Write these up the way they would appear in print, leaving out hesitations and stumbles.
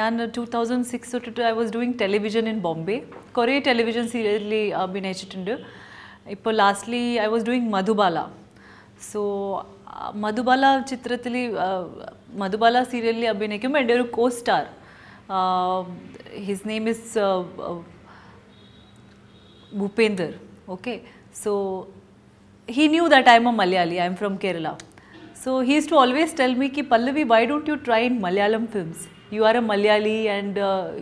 ഞാൻ 2006 തൊട്ടിട്ട് I was doing television in Bombay. കുറേ ടെലിവിഷൻ സീരിയലിൽ അഭിനയിച്ചിട്ടുണ്ട്. ഇപ്പോൾ lastly I was doing Madhubala. So Madhubala ചിത്രത്തിൽ Madhubala സീരിയലിൽ അഭിനയിക്കുമ്പോൾ എൻ്റെ ഒരു co-star, his name is Bhupender. Okay, so he knew that I am a Malayali, I am from Kerala. So he used to always tell me ki Pallavi, why don't you try in Malayalam films? You are a Malayali and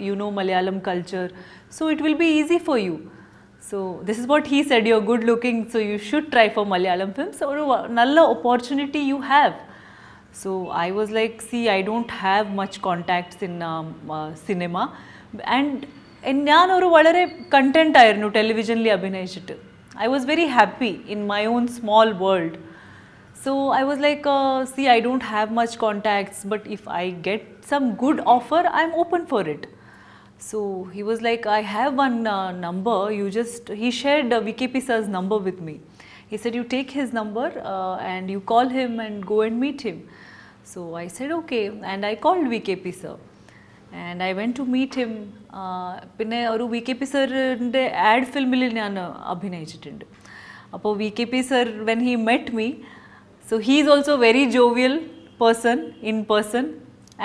you know Malayalam culture, so it will be easy for you. So this is what he said, you're good looking, so you should try for Malayalam films. So nalla opportunity you have. So I was like, see, I don't have much contacts in cinema, and ഞാൻ ഒരു വളരെ content ആയിരുന്നു ടെലിവിഷനിൽ അഭിനയിച്ചിട്ട്. I was very happy in my own small world. So I was like, see, I don't have much contacts, but if I get some good offer, I'm open for it. So he was like, I have one number, he shared VKP sir's number with me. He said, you take his number and you call him and go and meet him. So I said, okay, and I called VKP sir. And I went to meet him. പിന്നെ ഒരു VKP സാറിൻ്റെ add ഫിലിമിൽ ഞാൻ അഭിനയിച്ചിട്ടുണ്ട്. അപ്പോൾ VKP sir, when he met me, so he is also very jovial person in person,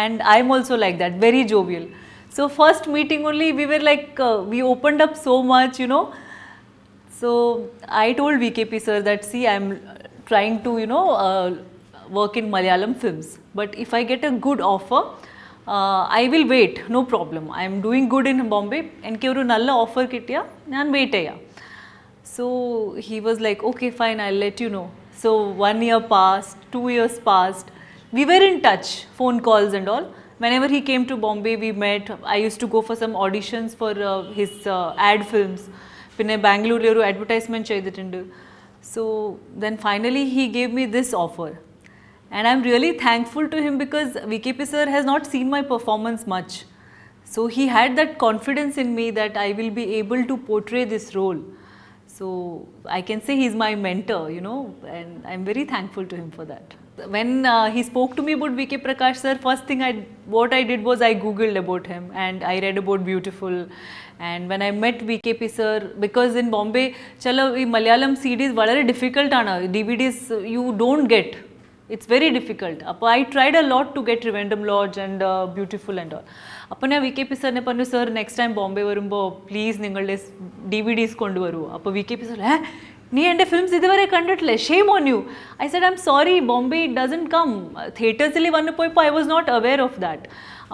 and I am also like that, very jovial. So first meeting only we were like, we opened up so much, you know. So I told VKP sir that, see, I am trying to, you know, work in Malayalam films, but if I get a good offer, I will wait, no problem. I am doing good in Bombay. എനിക്ക് ഒരു നല്ല offer കിട്ടിയാൽ ഞാൻ wait ചെയ്യാം. So he was like, okay, fine, I'll let you know. So 1 year passed, 2 years passed. We were in touch, phone calls and all. Whenever he came to Bombay, we met. I used to go for some auditions for his ad films. പിന്നെ ബാംഗ്ലൂരിൽ ഒരു advertisement ചെയ്തിട്ടുണ്ട്. So then finally he gave me this offer. And I'm really thankful to him because VKP sir has not seen my performance much. So he had that confidence in me that I will be able to portray this role. So I can say he's my mentor, you know, and I'm very thankful to him for that. When he spoke to me about VK Prakash sir, first thing what I did was I googled about him and I read about Beautiful. And when I met VKP sir, because in Bombay, chalo ee Malayalam CDs valare difficult aana, DVDs you don't get. It's very difficult. I tried a lot to get Trivandrum Lodge and Beautiful and all. Appo na VKP sir ne pannu, sir, next time Bombay varumbo please ningalde DVDs kondu varu. Appo VKP sir, nee ende films iduvare kandittilla, shame on you. I said, I'm sorry, Bombay doesn't come. Theaters illi vannu poyappo I was not aware of that.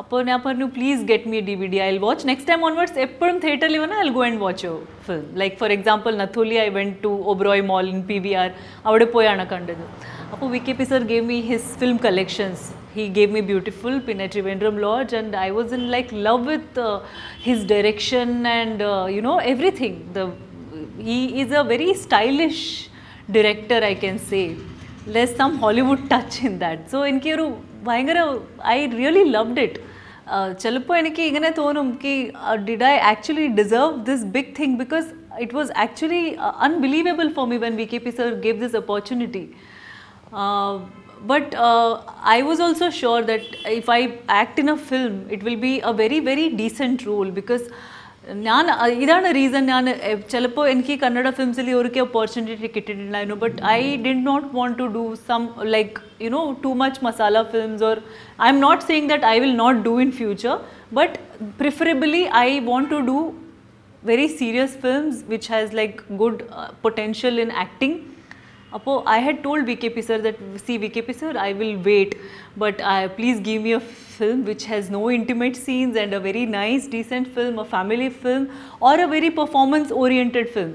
Appo na pannu, please get me a DVD, I'll watch. Next time onwards eppodum theater li vanna I'll go and watch a film. Like for example, Nathuli, I went to Oberoi Mall in PVR, avade poyana kandadu. Appo VKP sir gave me his film collections. He gave me Beautiful, Pinna Trivandrum Lodge, and I was in like love with his direction and you know, everything. He is a very stylish director, I can say. There's some Hollywood touch in that. So inki oru bhayangara, I really loved it. Chalappo eniki ingane thonum ki did I actually deserve this big thing, because it was actually unbelievable for me when VKP sir gave this opportunity. But I was also sure that if I act in a film, it will be a very, very decent role, because ഇതാണ് reason. ഞാൻ ചിലപ്പോൾ എനിക്ക് കന്നഡ ഫിലിംസിൽ ഒരു opportunity കിട്ടിയിട്ടുണ്ടായിരുന്നു, but I did not want to do some like you know too much masala films, or I am not saying that I will not do in future, but preferably I want to do very serious films which has like good potential in acting. I had told VKP sir that, see VKP sir, I will wait, but please give me a film which has no intimate scenes and a very nice decent film, a family film or a very performance oriented film.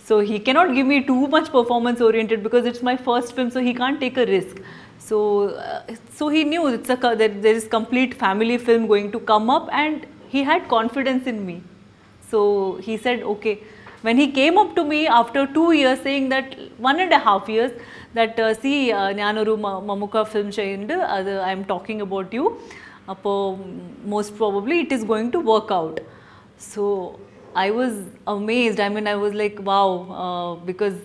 So he cannot give me too much performance oriented because it's my first film, so he can't take a risk. So he knew that there is complete family film going to come up, and he had confidence in me. So he said, okay. When he came up to me after 2 years, saying that 1.5 years, that see, Nanoru Mamuka film cheyundu, I am talking about you. Most probably it is going to work out. So I was amazed. I mean, I was like, wow, because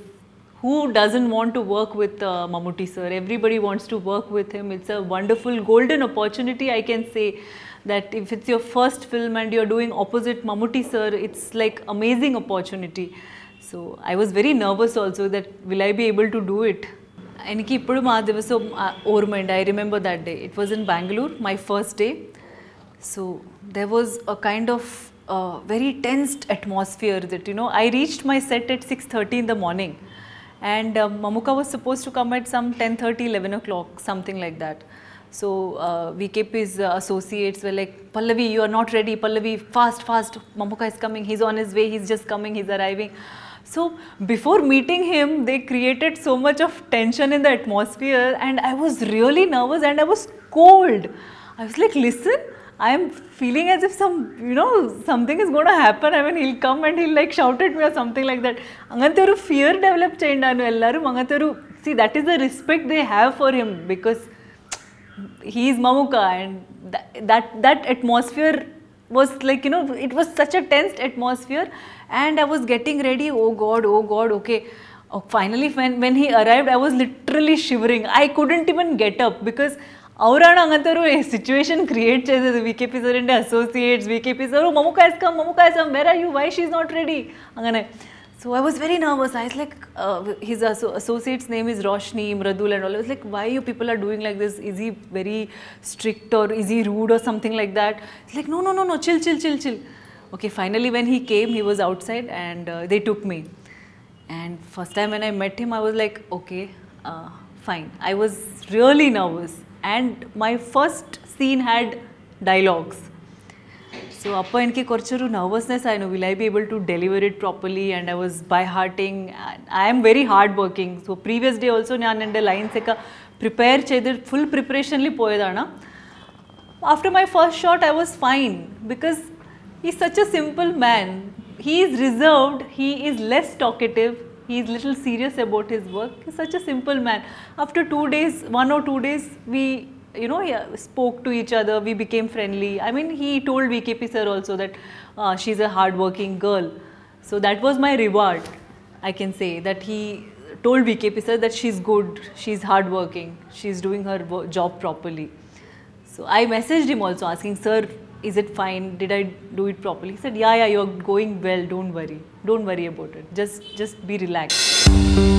who doesn't want to work with Mammootty sir? Everybody wants to work with him. It's a wonderful golden opportunity, I can say. that if it's your first film and you're doing opposite Mammootty sir, it's like amazing opportunity. So I was very nervous also that will I be able to do it. എനിക്ക് ഇപ്പോഴും ആ ദിവസം ഓർമ്മയുണ്ട്. I remember that day. It was in Bangalore, my first day. So there was a kind of very tensed atmosphere that, you know, I reached my set at 6:30 in the morning, and Mamuka was supposed to come at some 10:30, 11 o'clock, something like that. So VKP's associates were like, Pallavi, you are not ready. Pallavi, fast, fast. Mamuka is coming. He's on his way. He's just coming. He's arriving. So before meeting him, they created so much of tension in the atmosphere, and I was really nervous and I was cold. I was like, listen, I am feeling as if something is going to happen. I mean, he'll come and he'll like shout at me or something like that. Angantaru fear develop cheyindanu ellaru. Angantaru, see, that is the respect they have for him, because he is Mamuka, and that atmosphere was like, you know, it was such a tensed atmosphere, and I was getting ready. Oh God, okay. Finally, when he arrived, I was literally shivering. I couldn't even get up because ಅವರಾണ് അങ്ങനത്തെ ഒരു situation create ചെയ്തത്. VKP സാറിൻ്റെ associates, VKP sir, oh, Mamuka has come, where are you, why she is not ready, അങ്ങനെ. So I was very nervous. I was like, his associate's name is Roshni, Mradul and all. I was like, why you people are doing like this? Is he very strict or is he rude or something like that? He's like, no, chill. Okay, finally when he came, he was outside and they took me. And first time when I met him, I was like, okay, fine. I was really nervous. And my first scene had dialogues. So appa enki korcharu nervousness I know, will I be able to deliver it properly, and I was by hearting. I am very hard working. So previous day also njan ende lines ekka prepare cheyid full preparation li poyedana. After my first shot I was fine, because he is such a simple man. He is reserved, he is less talkative, he is little serious about his work. He is such a simple man. After 2 days, 1 or 2 days, we spoke to each other, we became friendly. I mean, he told VKP sir also that she's a hard working girl. So that was my reward, I can say, that he told VKP sir that she's good, she's hard working, she's doing her job properly. So I messaged him also asking, sir, is it fine, did I do it properly? He said, yeah, you're going well, don't worry about it, just be relaxed.